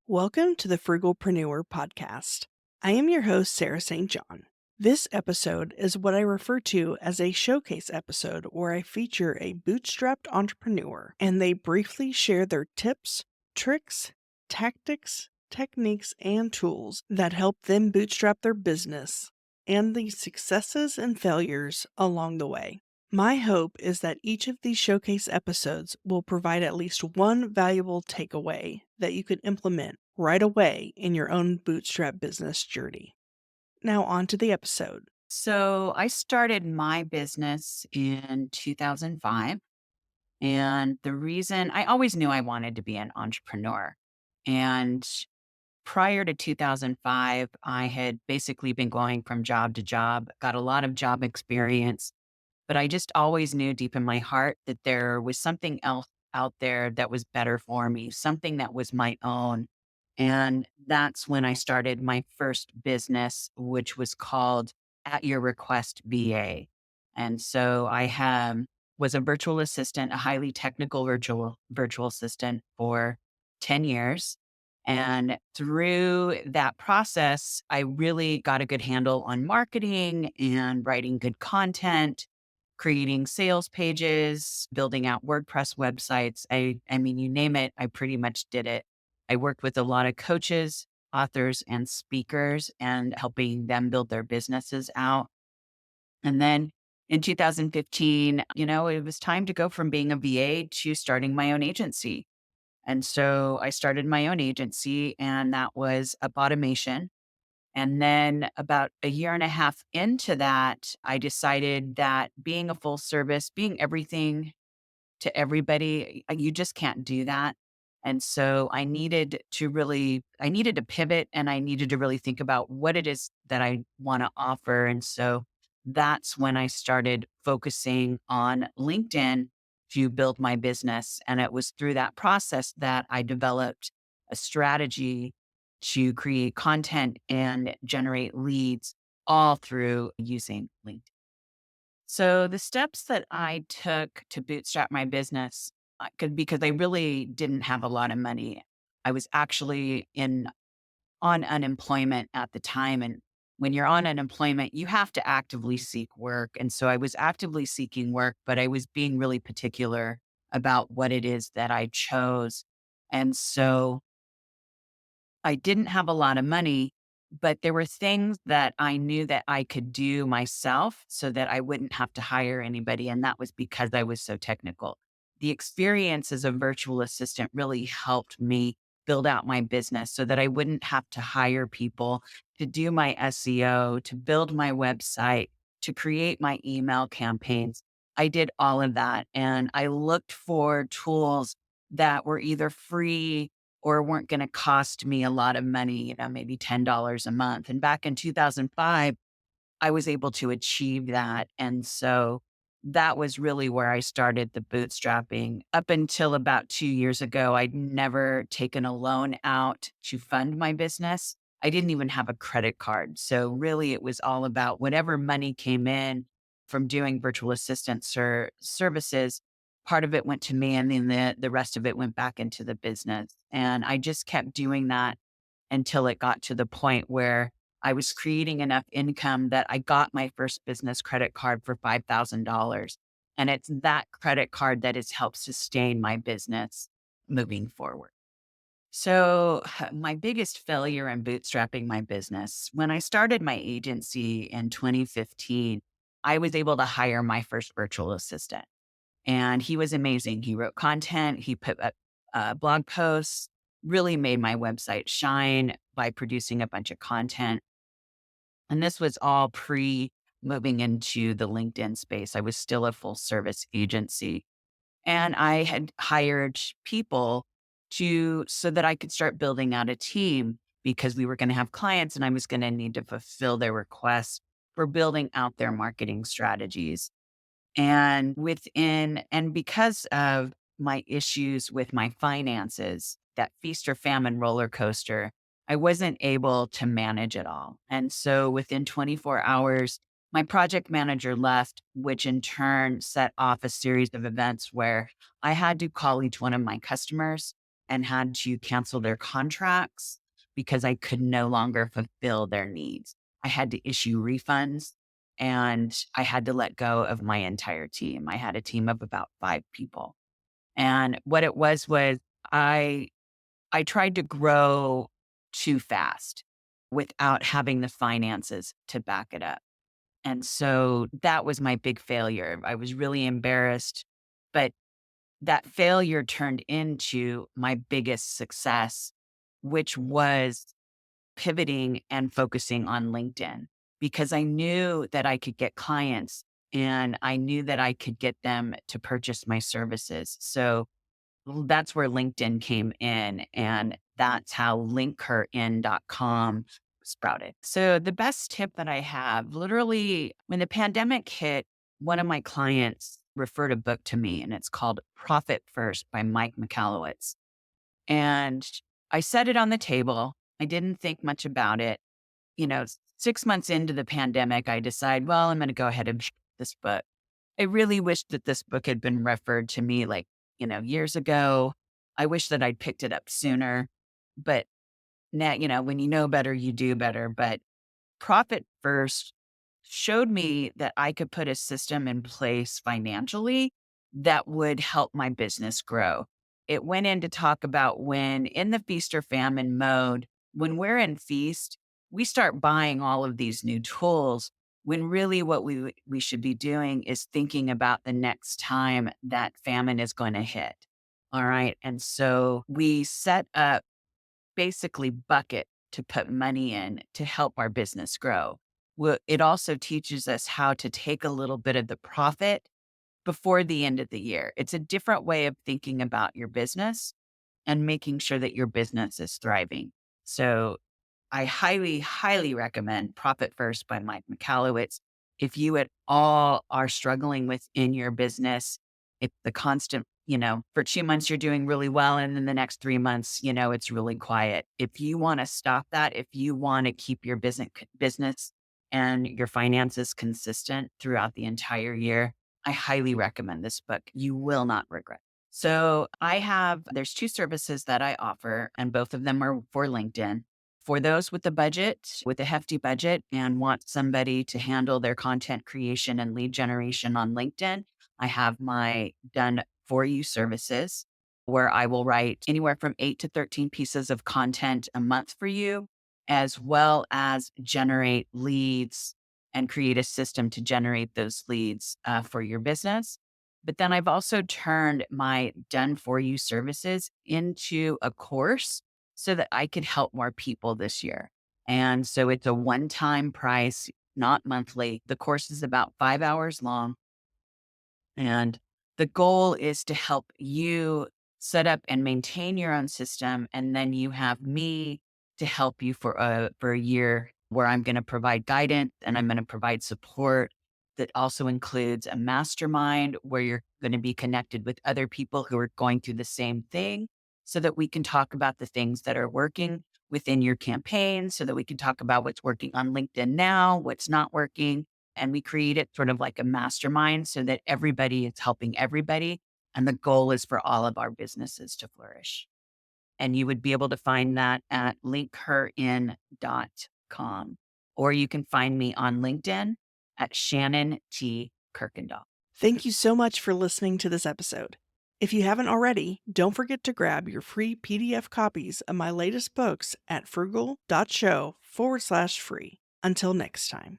Welcome to the Frugalpreneur podcast. I am your host, Sarah St. John. This episode is what I refer to as a showcase episode where I feature a bootstrapped entrepreneur and they briefly share their tips, tricks, tactics, techniques, and tools that help them bootstrap their business and the successes and failures along the way. My hope is that each of these showcase episodes will provide at least one valuable takeaway that you can implement right away in your own bootstrap business journey. Now, on to the episode. So I started my business in 2005. And the reason I always knew I wanted to be an entrepreneur. And prior to 2005, I had basically been going from job to job, got a lot of job experience, but I just always knew deep in my heart that there was something else out there that was better for me, something that was my own. And that's when I started my first business, which was called At Your Request VA. And so was a virtual assistant, a highly technical virtual assistant for 10 years. And through that process, I really got a good handle on marketing and writing good content, creating sales pages, building out WordPress websites. I mean, you name it, I pretty much did it. I worked with a lot of coaches, authors, and speakers and helping them build their businesses out. And then in 2015, it was time to go from being a VA to starting my own agency. And so I started my own agency, and that was Up Automation. And then about a year and a half into that, I decided that being a full service, being everything to everybody, you just can't do that. And so I needed to pivot and I needed to really think about what it is that I want to offer. And so that's when I started focusing on LinkedIn to build my business. And it was through that process that I developed a strategy to create content and generate leads all through using LinkedIn. So the steps that I took to bootstrap my business, because I really didn't have a lot of money. I was actually in on unemployment at the time, and when you're on unemployment, you have to actively seek work. And so I was actively seeking work, but I was being really particular about what it is that I chose. And so I didn't have a lot of money, but there were things that I knew that I could do myself so that I wouldn't have to hire anybody. And that was because I was so technical. The experience as a virtual assistant really helped me build out my business so that I wouldn't have to hire people to do my SEO, to build my website, to create my email campaigns. I did all of that. And I looked for tools that were either free or weren't going to cost me a lot of money, maybe $10 a month. And back in 2005, I was able to achieve that. And so that was really where I started the bootstrapping. Up until about 2 years ago, I'd never taken a loan out to fund my business. I didn't even have a credit card. So really, it was all about whatever money came in from doing virtual assistant services. Part of it went to me, and then the rest of it went back into the business. And I just kept doing that until it got to the point where I was creating enough income that I got my first business credit card for $5,000. And it's that credit card that has helped sustain my business moving forward. So, my biggest failure in bootstrapping my business, when I started my agency in 2015, I was able to hire my first virtual assistant. And he was amazing. He wrote content, he put up blog posts, really made my website shine by producing a bunch of content. And this was all pre moving into the LinkedIn space. I was still a full service agency. And I had hired people so that I could start building out a team because we were going to have clients and I was going to need to fulfill their requests for building out their marketing strategies. And because of my issues with my finances, that feast or famine roller coaster, I wasn't able to manage it all. And so within 24 hours, my project manager left, which in turn set off a series of events where I had to call each one of my customers and had to cancel their contracts because I could no longer fulfill their needs. I had to issue refunds and I had to let go of my entire team. I had a team of about 5 people. And what it was I I tried to grow too fast without having the finances to back it up. And so that was my big failure. I was really embarrassed, but that failure turned into my biggest success, which was pivoting and focusing on LinkedIn because I knew that I could get clients and I knew that I could get them to purchase my services. So that's where LinkedIn came in, and that's how linkherin.com sprouted. So the best tip that I have, literally when the pandemic hit, one of my clients referred a book to me and it's called Profit First by Mike Michalowicz. And I set it on the table. I didn't think much about it. 6 months into the pandemic, I decide, well, I'm going to go ahead and this book. I really wish that this book had been referred to me years ago. I wish that I'd picked it up sooner. But now, when you know better, you do better. But Profit First showed me that I could put a system in place financially that would help my business grow. It went in to talk about when in the feast or famine mode, when we're in feast, we start buying all of these new tools when really what we should be doing is thinking about the next time that famine is going to hit. All right. And so we set up basically bucket to put money in to help our business grow. Well, it also teaches us how to take a little bit of the profit before the end of the year. It's a different way of thinking about your business and making sure that your business is thriving. So I highly, highly recommend Profit First by Mike Michalowicz. If you at all are struggling within your business, if the constant, for 2 months you're doing really well, and then the next 3 months, it's really quiet. If you want to stop that, if you want to keep your business and your finances consistent throughout the entire year, I highly recommend this book. You will not regret. So there's 2 services that I offer, and both of them are for LinkedIn. For those with with a hefty budget and want somebody to handle their content creation and lead generation on LinkedIn, I have my done for you services where I will write anywhere from 8 to 13 pieces of content a month for you, as well as generate leads and create a system to generate those leads for your business. But then I've also turned my done for you services into a course so that I could help more people this year. And so it's a one-time price, not monthly. The course is about 5 hours long. And the goal is to help you set up and maintain your own system. And then you have me to help you for a year where I'm going to provide guidance and I'm going to provide support that also includes a mastermind where you're going to be connected with other people who are going through the same thing so that we can talk about the things that are working within your campaign, so that we can talk about what's working on LinkedIn now, what's not working, and we create it sort of like a mastermind so that everybody is helping everybody. And the goal is for all of our businesses to flourish. And you would be able to find that at linkherin.com. Or you can find me on LinkedIn at Shannon T. Kuykendall. Thank you so much for listening to this episode. If you haven't already, don't forget to grab your free PDF copies of my latest books at frugal.show/free. Until next time.